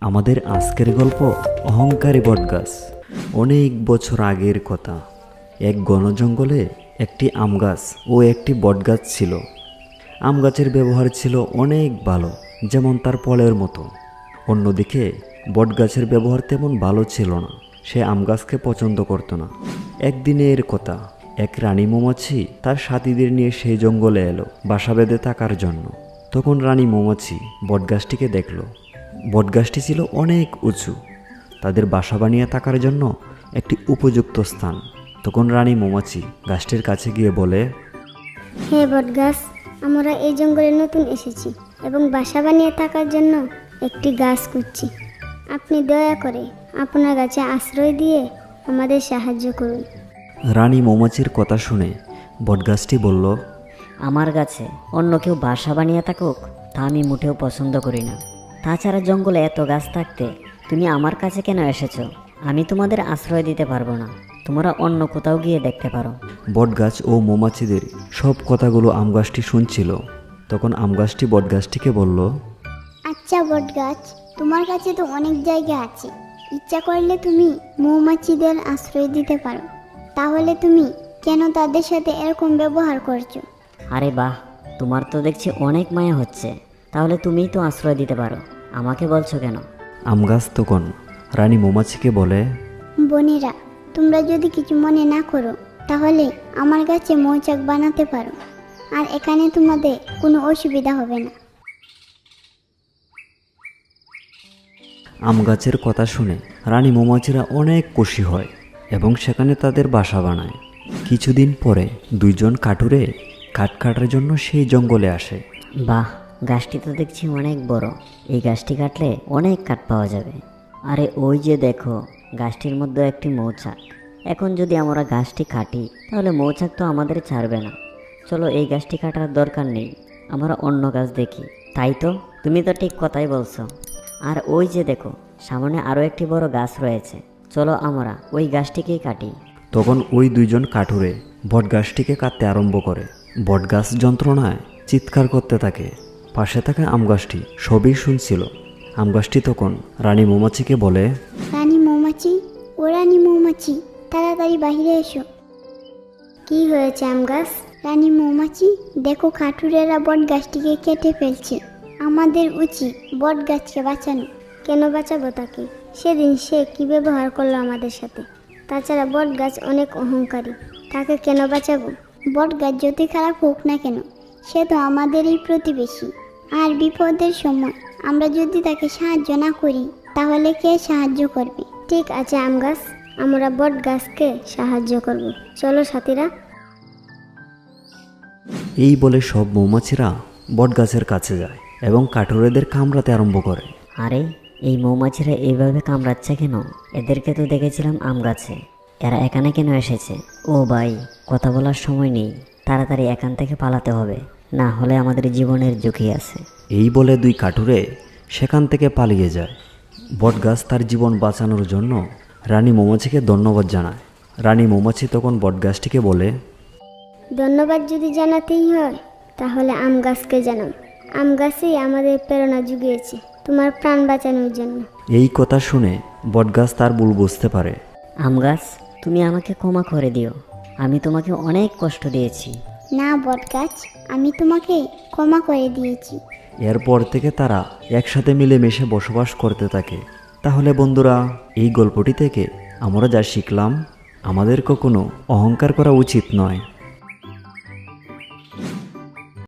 আমাদের আজকের গল্প অহংকারী বটগাছ। অনেক বছর আগের কথা। এক ঘন জঙ্গলে একটি আম গাছ ও একটি বটগাছ ছিল। আম গাছের ব্যবহার ছিল অনেক ভালো, যেমন তার ফলের মতো। অন্যদিকে বটগাছের ব্যবহার তেমন ভালো ছিল না। সে আম গাছকে পছন্দ করত না। একদিনের কথা, এক রানী মৌমাছি তার সাথীদের নিয়ে সেই জঙ্গলে এলো বাসা বেঁধে থাকার জন্য। তখন রানী মৌমাছি বটগাছটিকে দেখল। বটগাছটি ছিল অনেক উঁচু, তাদের বাসা বানিয়ে থাকার জন্য একটি উপযুক্ত স্থান। তখন রানী মৌমাছি গাছটির কাছে গিয়ে বলে, হে বটগাছ, আমরা এই জঙ্গলে নতুন এসেছি এবং বাসা বানিয়ে থাকার জন্য একটি গাছ খুঁজছি। আপনি দয়া করে আপনার গাছে আশ্রয় দিয়ে আমাদের সাহায্য করুন। রানী মৌমাছির কথা শুনে বটগাছটি বলল, আমার গাছে অন্য কেউ বাসা বানিয়ে থাকুক তা আমি মোটেও পছন্দ করি না। তাছাড়া জঙ্গলে এত গাছ থাকতে তুমি আমার কাছে কেন এসেছো? আমি তোমাদের আশ্রয় দিতে পারবো না। তোমরা অন্য কোথাও গিয়ে দেখতে পারো। বটগাছ ও মৌমাছিদের সব কথাগুলো আম গাছটি শুনছিল। তখন আম গাছটি বটগাছটিকে বলল, আচ্ছা বটগাছ, তোমার কাছে তো অনেক জায়গা আছে। ইচ্ছা করলে তুমি মৌমাছিদের আশ্রয় দিতে পারো। তাহলে তুমি কেন তাদের সাথে এরকম ব্যবহার করছো? আরে বাহ, তোমার তো দেখছি অনেক মায়া হচ্ছে। তাহলে তুমিই তো আশ্রয় দিতে পারো, আমাকে বলছো কেন? আম গাছ তখন রানী মৌমাছিকে বলে, বোনেরা, তোমরা যদি কিছু মনে না করো তাহলে আমার গাছে মৌচাক বানাতে পারো, আর এখানে তোমাদের কোনো অসুবিধা হবে না। আম গাছের কথা শুনে রানী মৌমাছিরা অনেক খুশি হয় এবং সেখানে তাদের বাসা বানায়। কিছুদিন পরে দুইজন কাঠুরে কাঠ কাটার জন্য সেই জঙ্গলে আসে। বাহ, গাছটি তো দেখছি অনেক বড়। এই গাছটি কাটলে অনেক কাঠ পাওয়া যাবে। আরে ওই যে দেখো, গাছটির মধ্যে একটি মৌচাক। এখন যদি আমরা গাছটি কাটি তাহলে মৌচাক তো আমাদের ছাড়বে না। চলো, এই গাছটি কাটার দরকার নেই, আমরা অন্য গাছ দেখি। তাই তো, তুমি তো ঠিক কথাই বলছো। আর ওই যে দেখো, সামনে আরও একটি বড় গাছ রয়েছে। চলো আমরা ওই গাছটিকেই কাটি। তখন ওই দুইজন কাঠুরে বটগাছটিকে কাটতে আরম্ভ করে। বটগাছ যন্ত্রণায় চিৎকার করতে থাকে। পাশে থাকা আম গাছটি সবই শুনছিল। আম গাছটি তখন রানী মৌমাছিকে বলে, রানী মৌমাছি, ও রানী মৌমাছি, তাড়াতাড়ি বাহিরে এসো। কি হয়েছে আম গাছ? রানী মৌমাছি, দেখো কাঠুরেরা বট গাছটিকে কেটে ফেলছে। আমাদের উচিত বট গাছকে বাঁচানো। কেন বাঁচাবো তাকে? সেদিন সে কি ব্যবহার করলো আমাদের সাথে। তাছাড়া বট গাছ অনেক অহংকারী, তাকে কেন বাঁচাবো? বট গাছ যতই খারাপ হোক না কেন, সে তো আমাদেরই প্রতিবেশী। আর বিপদের সময় আমরা যদি তাকে সাহায্য না করি তাহলে কে সাহায্য করবে? ঠিক আছে আম গাছ, আমরা বট গাছকে সাহায্য করব। চলো সাথীরা। এই বলে সব মৌমাছিরা বটগাছের কাছে যায় এবং কাঠুরেদের কামড়াতে আরম্ভ করে। আরে, এই মৌমাছিরা এইভাবে কামড়াচ্ছে কেন? এদেরকে তো দেখেছিলাম আম গাছে, এরা এখানে কেন এসেছে? ও ভাই, কথা বলার সময় নেই, তাড়াতাড়ি এখান থেকে পালাতে হবে, না হলে আমাদের জীবনের ঝুঁকি আছে। এই বলে দুই কাঠুরে সেখান থেকে পালিয়ে যায়। বটগাছ তার জীবন বাঁচানোর জন্য রানী মৌমাছিকে ধন্যবাদ জানায়। রানী মৌমাছি তখন বটগাছটিকে বলে, ধন্যবাদ যদি জানাতেই হয় তাহলে আম গাছকে জানাও। আম গাছই আমাদের প্রেরণা জুগিয়েছে তোমার প্রাণ বাঁচানোর জন্য। এই কথা শুনে বটগাছ তার ভুল বুঝতে পারে। আম গাছ, তুমি আমাকে ক্ষমা করে দিও, আমি তোমাকে অনেক কষ্ট দিয়েছি। না বট গাছ, আমি তোমাকে ক্ষমা করে দিয়েছি। এরপর থেকে তারা একসাথে মিলেমিশে বসবাস করতে থাকে। তাহলে বন্ধুরা, এই গল্পটি থেকে আমরা যা শিখলাম, আমাদের কখনো অহংকার করা উচিত নয়।